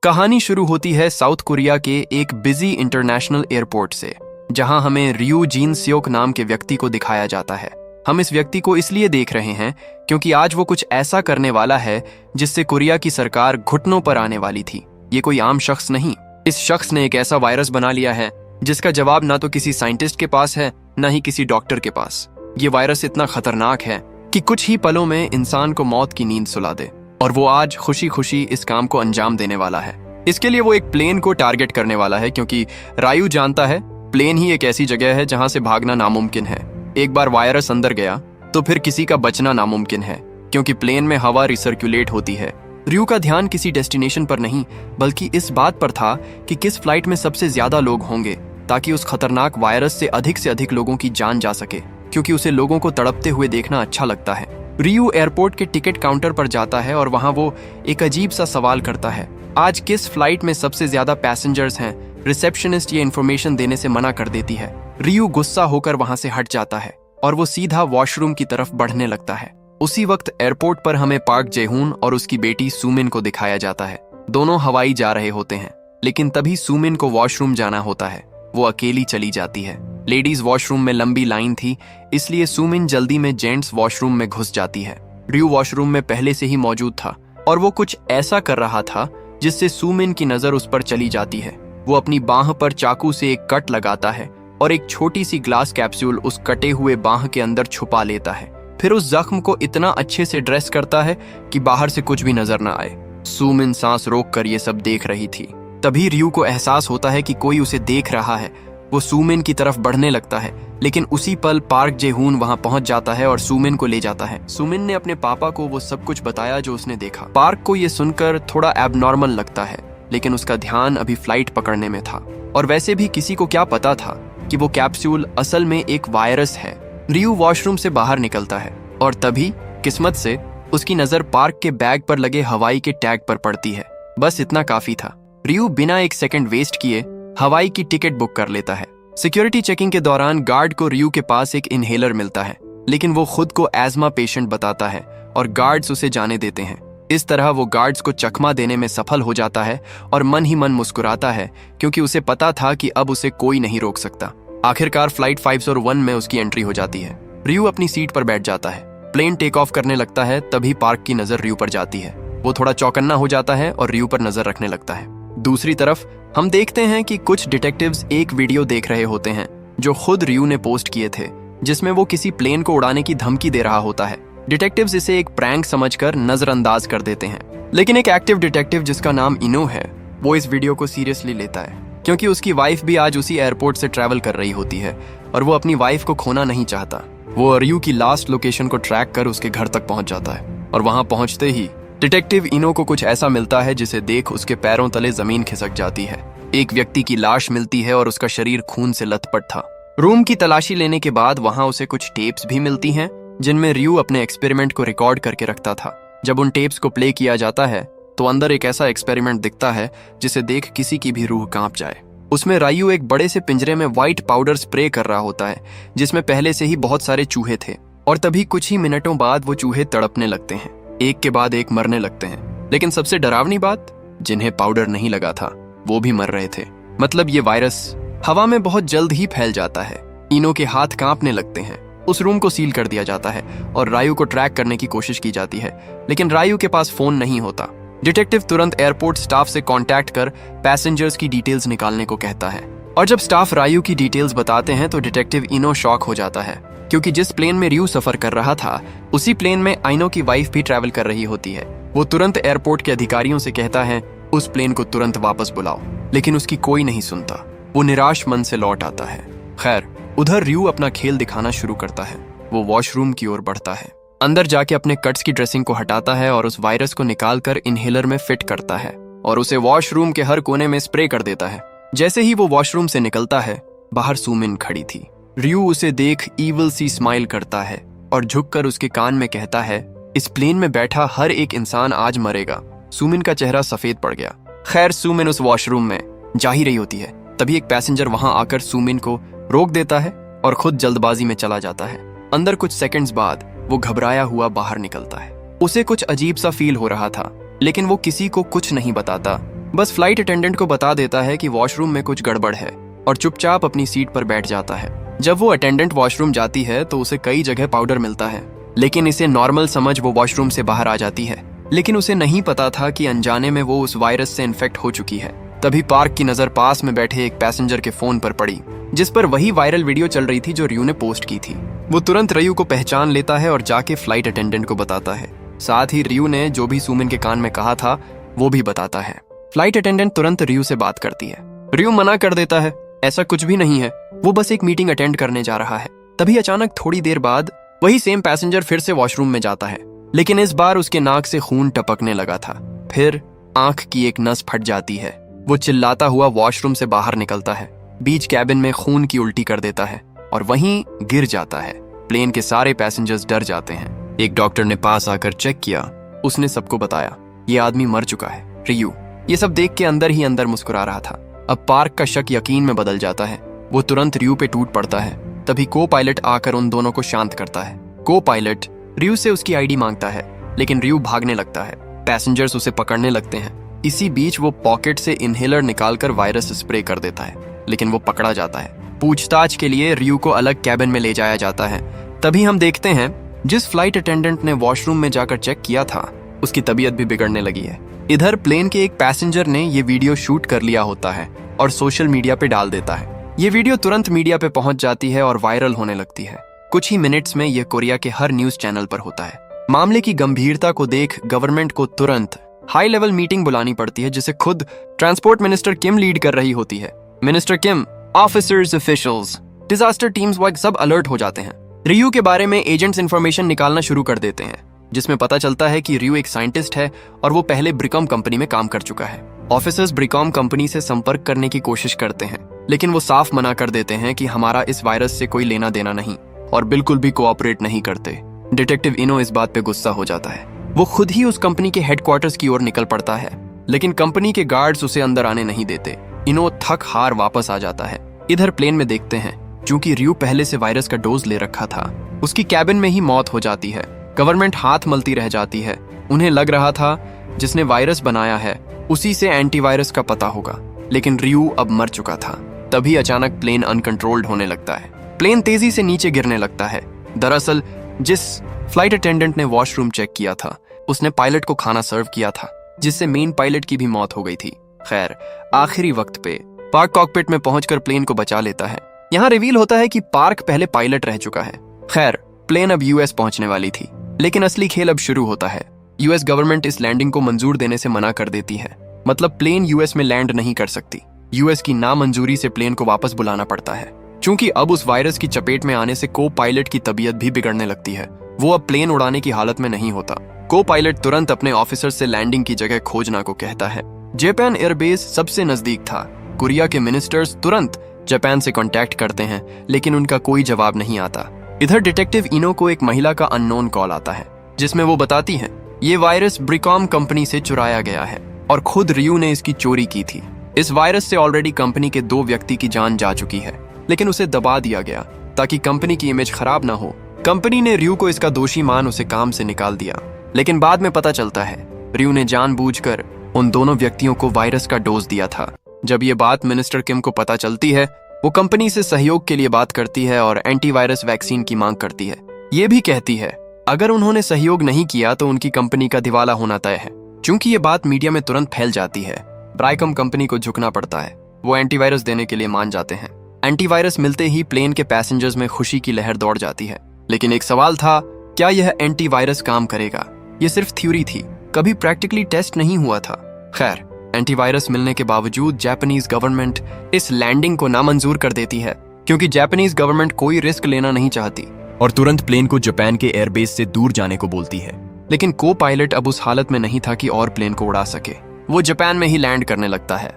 कहानी शुरू होती है साउथ कोरिया के एक बिजी इंटरनेशनल एयरपोर्ट से, जहां हमें रियू जिन सियोक नाम के व्यक्ति को दिखाया जाता है। हम इस व्यक्ति को इसलिए देख रहे हैं क्योंकि आज वो कुछ ऐसा करने वाला है जिससे कोरिया की सरकार घुटनों पर आने वाली थी। ये कोई आम शख्स नहीं, इस शख्स ने एक ऐसा वायरस बना लिया है जिसका जवाब ना तो किसी साइंटिस्ट के पास है, ना ही किसी डॉक्टर के पास। ये वायरस इतना खतरनाक है कि कुछ ही पलों में इंसान को मौत की नींद सुला दे, और वो आज खुशी खुशी इस काम को अंजाम देने वाला है। इसके लिए वो एक प्लेन को टारगेट करने वाला है, क्योंकि रायू जानता है प्लेन ही एक ऐसी जगह है जहां से भागना नामुमकिन है। एक बार वायरस अंदर गया तो फिर किसी का बचना नामुमकिन है, क्योंकि प्लेन में हवा रिसर्कुलेट होती है। रियू का ध्यान किसी डेस्टिनेशन पर नहीं, बल्कि इस बात पर था कि किस फ्लाइट में सबसे ज्यादा लोग होंगे, ताकि उस खतरनाक वायरस से अधिक लोगों की जान जा सके, क्योंकि उसे लोगों को तड़पते हुए देखना अच्छा लगता है। रियू एयरपोर्ट के टिकट काउंटर पर जाता है और वहां वो एक अजीब सा सवाल करता है, आज किस फ्लाइट में सबसे ज्यादा पैसेंजर्स हैं? रिसेप्शनिस्ट ये इन्फॉर्मेशन देने से मना कर देती है। रियू गुस्सा होकर वहां से हट जाता है और वो सीधा वॉशरूम की तरफ बढ़ने लगता है। उसी वक्त एयरपोर्ट पर हमें पार्क जेहून और उसकी बेटी सुमिन को दिखाया जाता है। दोनों हवाई जा रहे होते हैं, लेकिन तभी सुमिन को वॉशरूम जाना होता है। वो अकेली चली जाती है। लेडीज वॉशरूम में लंबी लाइन थी, इसलिए सुमिन जल्दी में जेंट्स वॉशरूम में घुस जाती है। रियू वॉशरूम में पहले से ही मौजूद था और वो कुछ ऐसा कर रहा था जिससे सुमिन की नजर उस पर चली जाती है। वो अपनी बांह पर चाकू से एक कट लगाता है और एक छोटी सी ग्लास कैप्सूल उस कटे हुए बांह के अंदर छुपा लेता है। फिर उस जख्म को इतना अच्छे से ड्रेस करता है कि बाहर से कुछ भी नजर न आए। सुमिन सांस रोक कर ये सब देख रही थी। तभी रियू को एहसास होता है कि कोई उसे देख रहा है। वो सुमिन की तरफ बढ़ने लगता है, लेकिन उसी पल पार्क जेहून वहां पहुंच जाता है और सुमिन को ले जाता है। सुमिन ने अपने पापा को वो सब कुछ बताया जो उसने देखा। पार्क को ये सुनकर थोड़ा एबनॉर्मल लगता है, लेकिन उसका ध्यान अभी फ्लाइट पकड़ने में था, और वैसे भी किसी को क्या पता था कि वो कैप्सूल असल में एक वायरस है। रियू वॉशरूम से बाहर निकलता है और तभी किस्मत से उसकी नजर पार्क के बैग पर लगे हवाई के टैग पर पड़ती है। बस इतना काफी था। रियू बिना एक सेकंड वेस्ट किए हवाई की टिकट बुक कर लेता है। सिक्योरिटी चेकिंग के दौरान गार्ड को रियू के पास एक इनहेलर मिलता है, लेकिन वो खुद को एस्मा पेशेंट बताता है और गार्ड्स उसे जाने देते हैं। इस तरह वो गार्ड्स को चकमा देने में सफल हो जाता है और मन ही मन मुस्कुराता है, क्योंकि उसे पता था कि अब उसे कोई नहीं रोक सकता। आखिरकार फ्लाइट 501 में उसकी एंट्री हो जाती है। रियू अपनी सीट पर बैठ जाता है। प्लेन टेक ऑफ करने लगता है, तभी पार्क की नजर रियू पर जाती है। वो थोड़ा चौकन्ना हो जाता है और रियू पर नजर रखने लगता है। दूसरी तरफ हम देखते हैं कि कुछ डिटेक्टिव्स एक वीडियो देख रहे होते हैं जो खुद रियू ने पोस्ट किए थे, जिसमें वो किसी प्लेन को उड़ाने की धमकी दे रहा होता है। डिटेक्टिव्स इसे एक प्रैंक समझकर नजरअंदाज कर देते हैं, लेकिन एक एक्टिव डिटेक्टिव जिसका नाम इनो है, वो इस वीडियो को सीरियसली लेता है, क्योंकि उसकी वाइफ भी आज उसी एयरपोर्ट से ट्रैवल कर रही होती है और वो अपनी वाइफ को खोना नहीं चाहता। वो रियू की लास्ट लोकेशन को ट्रैक कर उसके घर तक पहुंच जाता है, और वहां पहुंचते ही डिटेक्टिव इनो को कुछ ऐसा मिलता है जिसे देख उसके पैरों तले जमीन खिसक जाती है। एक व्यक्ति की लाश मिलती है और उसका शरीर खून से लथपथ था। रूम की तलाशी लेने के बाद वहां उसे कुछ टेप्स भी मिलती हैं, जिनमें रियू अपने एक्सपेरिमेंट को रिकॉर्ड करके रखता था। जब उन टेप्स को प्ले किया जाता है तो अंदर एक ऐसा एक्सपेरिमेंट दिखता है जिसे देख किसी की भी रूह कांप जाए। उसमें रायू एक बड़े से पिंजरे में व्हाइट पाउडर स्प्रे कर रहा होता है, जिसमें पहले से ही बहुत सारे चूहे थे, और तभी कुछ ही मिनटों बाद वो चूहे तड़पने लगते हैं, एक के बाद एक मरने लगते हैं। लेकिन सबसे डरावनी बात, जिन्हें पाउडर नहीं लगा था वो भी मर रहे थे। मतलब ये वायरस हवा में बहुत जल्द ही फैल जाता है। इनो के हाथ कांपने लगते हैं। उस रूम को सील कर दिया जाता है और रायू को ट्रैक करने की कोशिश की जाती है, लेकिन रायू के पास फोन नहीं होता। डिटेक्टिव तुरंत एयरपोर्ट स्टाफ से कांटेक्ट कर पैसेंजर्स की डिटेल्स निकालने को कहता है, और जब स्टाफ रायू की डिटेल्स बताते हैं तो डिटेक्टिव इनो शॉक हो जाता है, क्योंकि जिस प्लेन में रियू सफर कर रहा था उसी प्लेन में आइनो की वाइफ भी ट्रैवल कर रही होती है। वो तुरंत एयरपोर्ट के अधिकारियों से कहता है उस प्लेन को तुरंत वापस बुलाओ, लेकिन उसकी कोई नहीं सुनता। वो निराश मन से लौट आता है। खैर, उधर रियू अपना खेल दिखाना शुरू करता है। वो वॉशरूम की ओर बढ़ता है, अंदर जाके अपने कट्स की ड्रेसिंग को हटाता है और उस वायरस को निकालकर इनहेलर में फिट करता है और उसे वॉशरूम के हर कोने में स्प्रे कर देता है। जैसे ही वो वॉशरूम से निकलता है, बाहर सुमिन खड़ी थी। रियू उसे देख ईविल सी स्माइल करता है और झुककर उसके कान में कहता है, इस प्लेन में बैठा हर एक इंसान आज मरेगा। सुमिन का चेहरा सफेद पड़ गया। खैर, सुमिन उस वॉशरूम में जा ही रही होती है, तभी एक पैसेंजर वहां आकर सुमिन को रोक देता है और खुद जल्दबाजी में चला जाता है। अंदर कुछ सेकंड्स बाद वो घबराया हुआ बाहर निकलता है। उसे कुछ अजीब सा फील हो रहा था, लेकिन वो किसी को कुछ नहीं बताता बस फ्लाइट अटेंडेंट को बता देता है कि वॉशरूम में कुछ गड़बड़ है और चुपचाप अपनी सीट पर बैठ जाता है। जब वो अटेंडेंट वॉशरूम जाती है तो उसे कई जगह पाउडर मिलता है, लेकिन इसे नॉर्मल समझ वो वॉशरूम से बाहर आ जाती है। लेकिन उसे नहीं पता था कि अनजाने में वो उस वायरस से इन्फेक्ट हो चुकी है। तभी पार्क की नजर पास में बैठे एक पैसेंजर के फोन पर पड़ी, जिस पर वही वायरल वीडियो चल रही थी जो रियू ने पोस्ट की थी। वो तुरंत रियू को पहचान लेता है और जाके फ्लाइट अटेंडेंट को बताता है। साथ ही रियू ने जो भी सुमिन के कान में कहा था वो भी बताता है। फ्लाइट अटेंडेंट तुरंत रियू से बात करती है। रियू मना कर देता है, ऐसा कुछ भी नहीं है, वो बस एक मीटिंग अटेंड करने जा रहा है। तभी अचानक थोड़ी देर बाद वही सेम पैसेंजर फिर से वॉशरूम में जाता है, लेकिन इस बार उसके नाक से खून टपकने लगा था। फिर आंख की एक नस फट जाती है। वो चिल्लाता हुआ वॉशरूम से बाहर निकलता है, बीच कैबिन में खून की उल्टी कर देता है और वहीं गिर जाता है। प्लेन के सारे पैसेंजर्स डर जाते हैं। एक डॉक्टर ने पास आकर चेक किया, उसने सबको बताया ये आदमी मर चुका है। रियू ये सब देख के अंदर ही अंदर मुस्कुरा रहा था। अब पार्क का शक यकीन में बदल जाता है। वो तुरंत रियू पे टूट पड़ता है। तभी को पायलट आकर उन दोनों को शांत करता है। को पायलट रियू से उसकी आईडी मांगता है, लेकिन रियू भागने लगता है। पैसेंजर्स उसे पकड़ने लगते हैं। इसी बीच वो पॉकेट से इनहेलर निकालकर वायरस स्प्रे कर देता है, लेकिन वो पकड़ा जाता है। पूछताछ के लिए रियू को अलग कैबिन में ले जाया जाता है। तभी हम देखते हैं जिस फ्लाइट अटेंडेंट ने वॉशरूम में जाकर चेक किया था उसकी तबीयत भी बिगड़ने लगी है। इधर प्लेन के एक पैसेंजर ने ये वीडियो शूट कर लिया होता है और सोशल मीडिया पे डाल देता है। ये वीडियो तुरंत मीडिया पे पहुंच जाती है और वायरल होने लगती है। कुछ ही मिनट्स में यह कोरिया के हर न्यूज चैनल पर होता है। मामले की गंभीरता को देख गवर्नमेंट को तुरंत हाई लेवल मीटिंग बुलानी पड़ती है, जिसे खुद ट्रांसपोर्ट मिनिस्टर किम लीड कर रही होती है। Minister Kim, officers, officials, disaster teams wise सब अलर्ट हो जाते हैं। रियू के बारे में एजेंट्स इंफॉर्मेशन निकालना शुरू कर देते हैं, जिसमें पता चलता है कि रियू एक साइंटिस्ट है और वो पहले ब्रिकॉम कंपनी में काम कर चुका है। ऑफिसर्स ब्रिकॉम कंपनी से संपर्क करने की कोशिश करते हैं, लेकिन वो साफ मना कर देते हैं कि हमारा इस वायरस से कोई लेना देना नहीं और बिल्कुल भी कोऑपरेट नहीं करते। डिटेक्टिव इनो इस बात पे गुस्सा हो जाता है। वो खुद ही उस कंपनी के हेडक्वार्टर्स की ओर निकल पड़ता है, लेकिन कंपनी के गार्ड्स उसे अंदर आने नहीं देते। इनो थक हार वापस आ जाता है। इधर प्लेन में देखते हैं, चूंकि रियू पहले से वायरस का डोज ले रखा था, उसकी कैबिन में ही मौत हो जाती है। गवर्नमेंट हाथ मलती रह जाती है। उन्हें लग रहा था जिसने वायरस बनाया है उसी से एंटीवायरस का पता होगा, लेकिन रियू अब मर चुका था। तभी अचानक प्लेन अनकंट्रोल्ड होने लगता है। प्लेन तेजी से नीचे गिरने लगता है। दरअसल जिस फ्लाइट अटेंडेंट ने वॉशरूम चेक किया था उसने पायलट को खाना सर्व किया था, जिससे मेन पायलट की भी मौत हो गई थी। खैर, आखिरी वक्त पे पार्क कॉकपिट में पहुंचकर प्लेन को बचा लेता है। यहाँ रिवील होता है कि पार्क पहले पायलट रह चुका है। खैर, प्लेन अब यूएस पहुंचने वाली थी, लेकिन असली खेल अब शुरू होता है। यूएस गवर्नमेंट इस लैंडिंग को मंजूर देने से मना कर देती है, मतलब प्लेन यूएस में लैंड नहीं कर सकती। यूएस की नामंजूरी से प्लेन को वापस बुलाना पड़ता है। चूंकि अब उस वायरस की चपेट में आने से को पायलट की तबीयत भी बिगड़ने लगती है। वो अब प्लेन उड़ाने की हालत में नहीं होता। को पायलट तुरंत अपने ऑफिसर से लैंडिंग की जगह खोजना को कहता है। जापान एयरबेस सबसे नजदीक था। कोरिया के मिनिस्टर्स तुरंत जापान से कांटेक्ट करते हैं, लेकिन उनका कोई जवाब नहीं आता। इधर डिटेक्टिव इनो को एक महिला का अननोन कॉल आता है, जिसमें वो बताती है ये वायरस ब्रिकॉम कंपनी से चुराया गया है और खुद रियू ने इसकी चोरी की थी। इस वायरस से ऑलरेडी कंपनी के 2 व्यक्ति की जान जा चुकी है, लेकिन उसे दबा दिया गया ताकि कंपनी की इमेज खराब ना हो। कंपनी ने रियू को इसका दोषी मान उसे काम से निकाल दिया, लेकिन बाद में पता चलता है रियू ने जानबूझकर उन दोनों व्यक्तियों को वायरस का डोज दिया था। जब ये बात मिनिस्टर किम को पता चलती है, वो कंपनी से सहयोग के लिए बात करती है और एंटीवायरस वैक्सीन की मांग करती है। ये भी कहती है अगर उन्होंने सहयोग नहीं किया तो उनकी कंपनी का दिवाला होना तय है। चूंकि ये बात मीडिया में तुरंत फैल जाती है, ब्राइकम कंपनी को झुकना पड़ता है। वो एंटीवायरस देने के लिए मान जाते हैं। एंटीवायरस मिलते ही प्लेन के पैसेंजर्स में खुशी की लहर दौड़ जाती है। लेकिन एक सवाल था, क्या यह एंटीवायरस काम करेगा? ये सिर्फ थ्योरी थी, कभी प्रैक्टिकली टेस्ट नहीं हुआ था। खैर, एंटीवायरस मिलने के बावजूद जापानीज गवर्नमेंट इस लैंडिंग को नामंजूर कर देती है, क्योंकि जापानीज गवर्नमेंट कोई रिस्क लेना नहीं चाहती और तुरंत प्लेन को जापान के एयरबेस से दूर जाने को बोलती है। लेकिन को पायलट अब उस हालत में नहीं था कि और प्लेन को उड़ा सके। वो जापान में ही लैंड करने लगता है।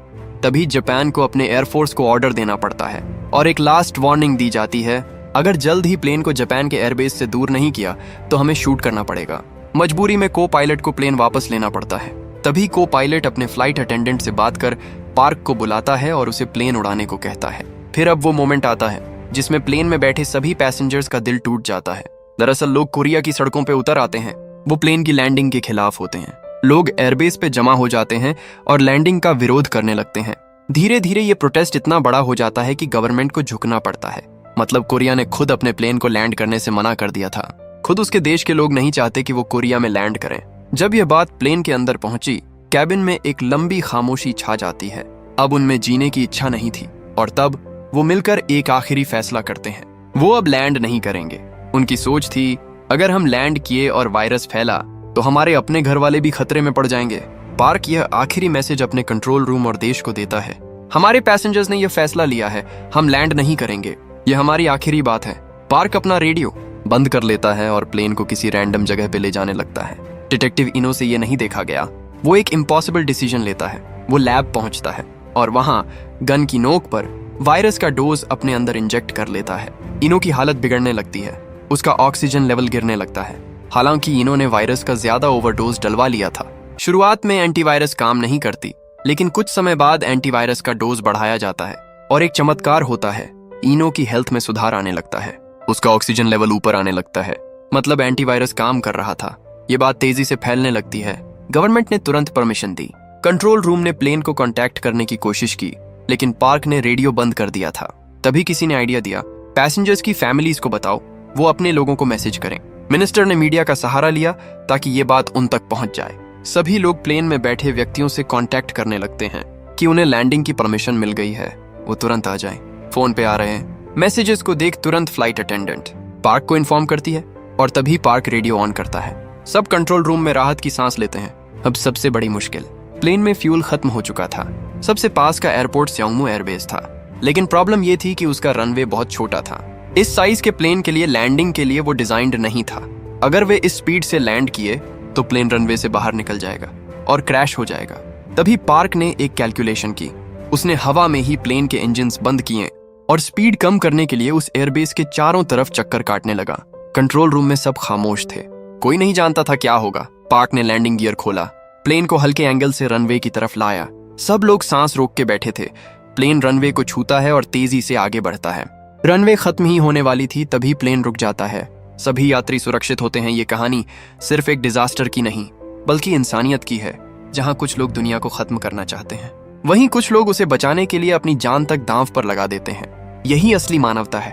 तभी जापान को अपने एयरफोर्स को ऑर्डर देना पड़ता है और एक लास्ट वार्निंग दी जाती है, अगर जल्द ही प्लेन को जापान के एयरबेस से दूर नहीं किया तो हमें शूट करना पड़ेगा। मजबूरी में को पायलट को प्लेन वापस लेना पड़ता है। तभी को पायलट अपने फ्लाइट अटेंडेंट से बात कर पार्क को बुलाता है और उसे प्लेन उड़ाने को कहता है। फिर अब वो मोमेंट आता है जिसमें प्लेन में बैठे सभी पैसेंजर्स का दिल टूट जाता है। दरअसल लोग कोरिया की सड़कों पे उतर आते हैं। वो प्लेन की लैंडिंग के खिलाफ होते हैं। लोग एयरबेस पे जमा हो जाते हैं और लैंडिंग का विरोध करने लगते हैं। धीरे धीरे ये प्रोटेस्ट इतना बड़ा हो जाता है कि गवर्नमेंट को झुकना पड़ता है। मतलब कोरिया ने खुद अपने प्लेन को लैंड करने से मना कर दिया था। खुद उसके देश के लोग नहीं चाहते कि वो कोरिया में लैंड करें। जब यह बात प्लेन के अंदर पहुंची, कैबिन में एक लंबी खामोशी छा जाती है। अब उनमें जीने की इच्छा नहीं थी और तब वो मिलकर एक आखिरी फैसला करते हैं। वो अब लैंड नहीं करेंगे। उनकी सोच थी, अगर हम लैंड किए और वायरस फैला तो हमारे अपने घर वाले भी खतरे में पड़ जाएंगे। पार्क यह आखिरी मैसेज अपने कंट्रोल रूम और देश को देता है। हमारे पैसेंजर्स ने यह फैसला लिया है, हम लैंड नहीं करेंगे। यह हमारी आखिरी बात है। पार्क अपना रेडियो बंद कर लेता है और प्लेन को किसी रैंडम जगह पे ले जाने लगता है। डिटेक्टिव इनो से यह नहीं देखा गया। वो एक इम्पॉसिबल डिसीजन लेता है। वो लैब पहुंचता है और वहां गन की नोक पर वायरस का डोज अपने अंदर इंजेक्ट कर लेता है। इनो की हालत बिगड़ने लगती है। उसका ऑक्सीजन लेवल गिरने लगता है। हालांकि इनो ने वायरस का ज्यादा ओवरडोज डलवा लिया था। शुरुआत में एंटीवायरस काम नहीं करती, लेकिन कुछ समय बाद एंटीवायरस का डोज बढ़ाया जाता है और एक चमत्कार होता है। इनो की हेल्थ में सुधार आने लगता है। उसका ऑक्सीजन लेवल ऊपर आने लगता है। मतलब एंटीवायरस काम कर रहा था। ये बात तेजी से फैलने लगती है। गवर्नमेंट ने तुरंत परमिशन दी। कंट्रोल रूम ने प्लेन को कांटेक्ट करने की कोशिश की, लेकिन पार्क ने रेडियो बंद कर दिया था। तभी किसी ने आइडिया दिया, पैसेंजर्स की फैमिलीज को बताओ, वो अपने लोगों को मैसेज करें। मिनिस्टर ने मीडिया का सहारा लिया ताकि ये बात उन तक पहुंच जाए। सभी लोग प्लेन में बैठे व्यक्तियों से कांटेक्ट करने लगते हैं कि उन्हें लैंडिंग की परमिशन मिल गई है, वो तुरंत आ जाएं। फोन पे आ रहे हैं। मैसेजेस को देख तुरंत फ्लाइट अटेंडेंट पार्क को इन्फॉर्म करती है और तभी पार्क रेडियो ऑन करता है। सब कंट्रोल रूम में राहत की सांस लेते हैं। अब सबसे बड़ी मुश्किल, प्लेन में फ्यूल खत्म हो चुका था। सबसे पास का एयरपोर्ट स्योंगमू एयरबेस था, लेकिन प्रॉब्लम ये थी कि उसका रनवे बहुत छोटा था। इस साइज के प्लेन के लिए लैंडिंग के लिए वो डिजाइंड नहीं था। अगर वे इस स्पीड से लैंड किए तो प्लेन रनवे से बाहर निकल जाएगा और क्रैश हो जाएगा। तभी पार्क ने एक कैलकुलेशन की। उसने हवा में ही प्लेन के इंजन्स बंद किए और स्पीड कम करने के लिए उस एयरबेस के चारों तरफ चक्कर काटने लगा। कंट्रोल रूम में सब खामोश थे। कोई नहीं जानता था क्या होगा। पार्क ने लैंडिंग गियर खोला, प्लेन को हल्के एंगल से रनवे की तरफ लाया। सब लोग सांस रोक के बैठे थे। प्लेन रनवे को छूता है और तेजी से आगे बढ़ता है। रनवे खत्म ही होने वाली थी, तभी प्लेन रुक जाता है। सभी यात्री सुरक्षित होते हैं। ये कहानी सिर्फ एक डिजास्टर की नहीं, बल्कि इंसानियत की है, जहां कुछ लोग दुनिया को खत्म करना चाहते हैं, वहीं कुछ लोग उसे बचाने के लिए अपनी जान तक दांव पर लगा देते हैं। यही असली मानवता है।